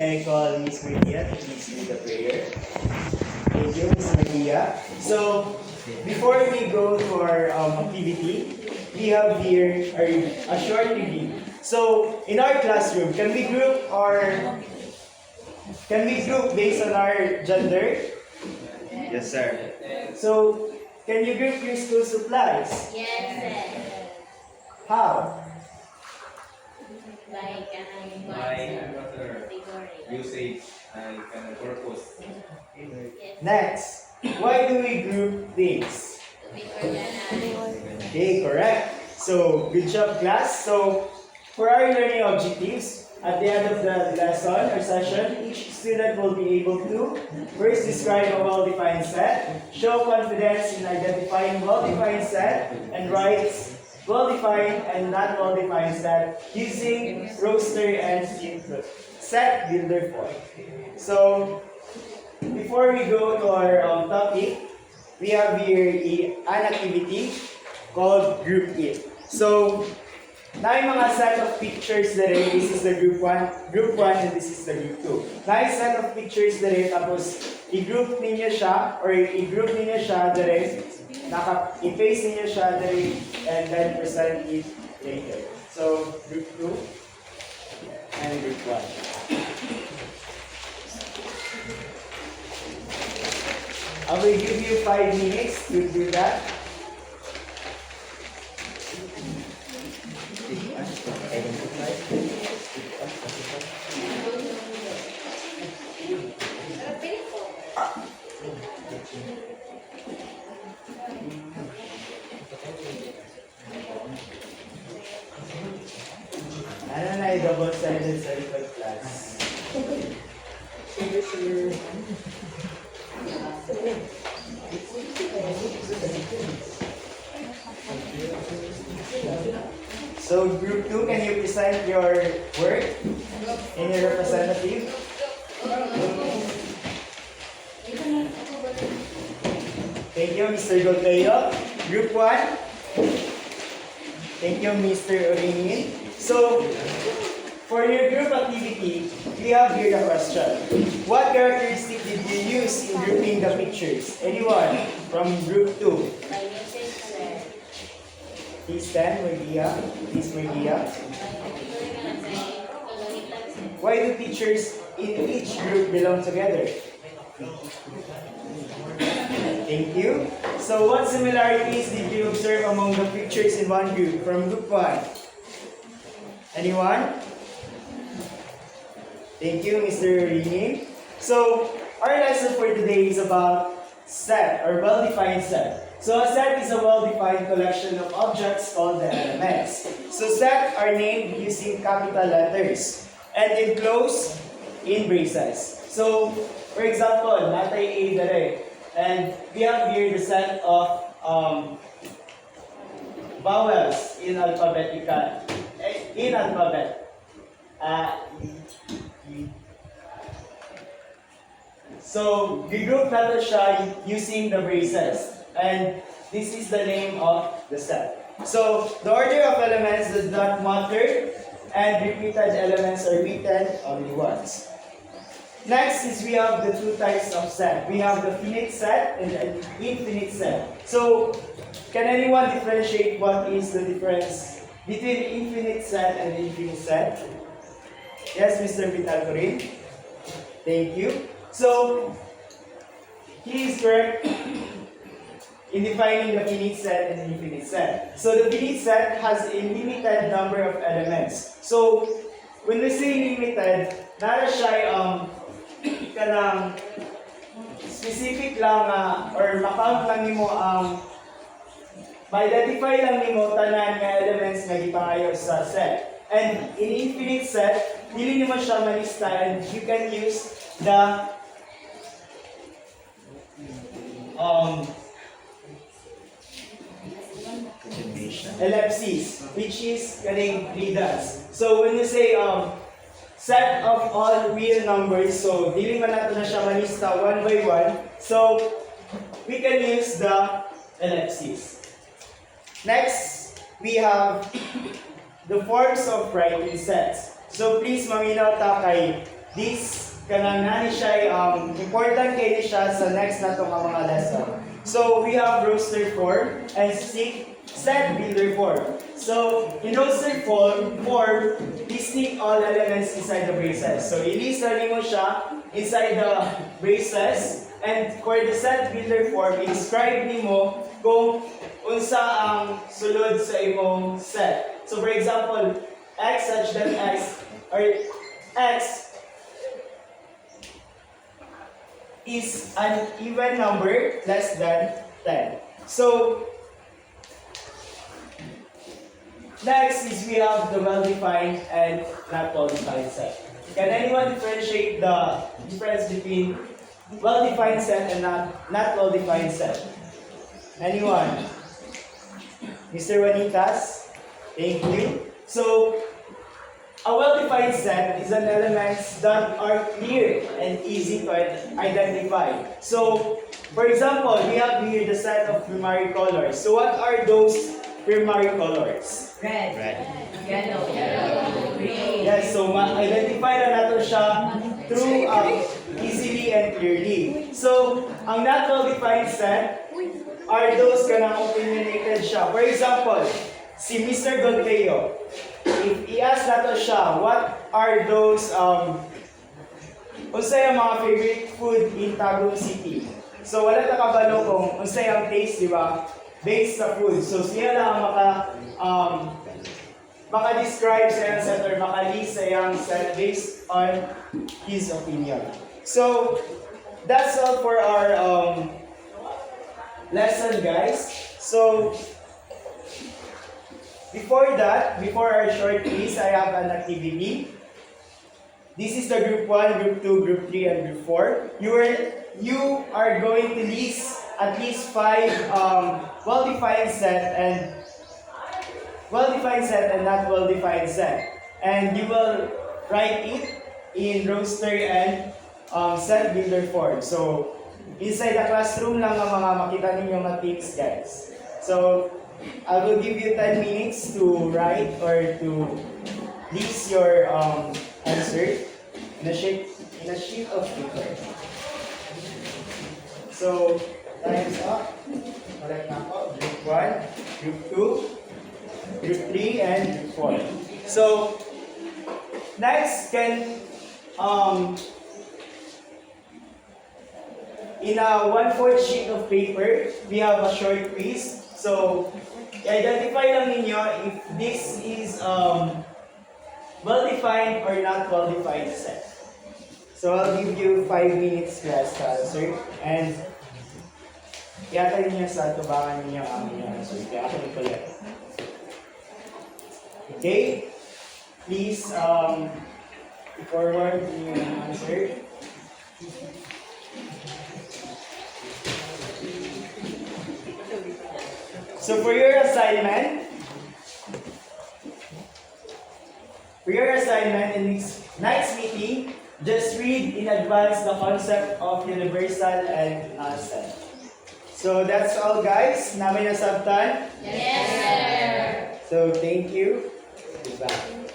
I call Miss Maria to please lead the prayer. Thank you, Miss Maria. So, before we go to our activity, we have here a short review. So, in our classroom, can we group based on our gender? Yes, sir. So, can you group your school supplies? Yes, sir. How? Like, My category. usage and purpose. Yes. Next, why do we group things? To be organized. Okay, correct. So, good job, class. So, for our learning objectives, at the end of the lesson or session, each student will be able to first describe a well-defined set, show confidence in identifying well-defined set, and write well-defined and not well-defined set using roster and set builder form. So, before we go to our topic, we have here an activity called Group It. So, na yung mga set of pictures dere, this is the group 1, and this is the group 2. Na yung set of pictures dere, tapos i-group ninyo siya, or i-group ninyo siya dere, i-paste ninyo siya dere, and then present it later. So, group 2 and group 1. I will give you 5 minutes to do that. Ano na i-double sided sa likod class? So, group 2, can you present your work in your representative? Thank you, Mr. Golteo. Group 1. Thank you, Mr. Orinin. So, for your group activity, we have here the question. What characteristic did you use in grouping the pictures? Anyone from group 2? By usage, sir. Please stand, Maria. Please, Maria. Why do teachers in each group belong together? Thank you. So, what similarities did you observe among the pictures in one group from group 1? Anyone? Thank you, Mr. Rini. So, our lesson for today is about set or well-defined set. So, a set is a well-defined collection of objects called the elements. So, set are named using capital letters and enclosed in braces. So, for example, natay A dere. And we have here the set of vowels in alphabet. So, we group natin siya using the braces. And this is the name of the set. So, the order of elements does not matter, and repeated elements are written only once. Next is we have the two types of set. We have the finite set and the infinite set. So, can anyone differentiate what is the difference between the infinite set and the infinite set? Yes, Mr. Vitalcorin. Thank you. So, he is correct in defining the finite set and the infinite set. So, the finite set has a limited number of elements. So, when we say limited, nara siya kanang specific lang or makount lang nimo ang ma-identify lang nimo tanan nga elements nga gipangayo sa set. And in infinite set, dili nimo siya malista and you can use the ellipses, which is kaning dots. So when you say set of all real numbers, so dili man nato na siya malista one by one, so we can use the ellipses. Next, we have the forms of writing sets. So please maminaw ta kay this kanang nani siya important kay siya sa next natong mga lesson. So we have roster form and set builder form. So in roster form, listing all elements inside the braces. So ilista nimo siya inside the braces, and for the set builder form, describe nimo kung unsa ang sulod sa imong set. So for example, x such that x or x is an even number less than 10. So next is we have the well-defined and not well-defined set. Can anyone differentiate the difference between well-defined set and not well-defined set? Anyone? Mr. Juanitas? Thank you. So, a well-defined set is an elements that are clear and easy to identify. So, for example, we have here the set of primary colors. So, what are those primary colors? Red. Red. Yellow. Green. Yes, so ma-identify na natin siya through easily and clearly. So, ang not well-defined set are those kanang opinionated siya. For example, si Mr. Golpeo, if i-ask nato siya, what are those, unsay ang mga favorite food in Tagum City? So, wala na kabalo kung unsay ang taste, di ba? Based sa food. So, siya lang ang maka-describe sa iyang set or maka-list sa iyang set based on his opinion. So, that's all for our lesson, guys. So, before our short quiz, I have an activity. This is the group 1, group 2, group 3, and group 4. You are going to list at least 5 well-defined set and not well-defined set. And you will write it in roster and set builder form. So, inside the classroom lang ang mga makita ninyo mga tips, guys. So, I will give you 10 minutes to write or to list your answer in a sheet of paper. So, time's up. Correct na po. Group 1, Group 2, Group 3, and Group 4. So, next can in a 1/4 sheet of paper, we have a short quiz. So, identify lang ninyo if this is well-defined or not well-defined set. So, I'll give you 5 minutes class to answer. And, yata ninyo sa tubangan ninyo ang inyong answer. Kaya ako nagpalit. Okay? Please, forward your answer. So for your assignment in next meeting, just read in advance the concept of universal and non-set. So that's all, guys. Namin nasabtan? Yes, sir. So thank you. Goodbye.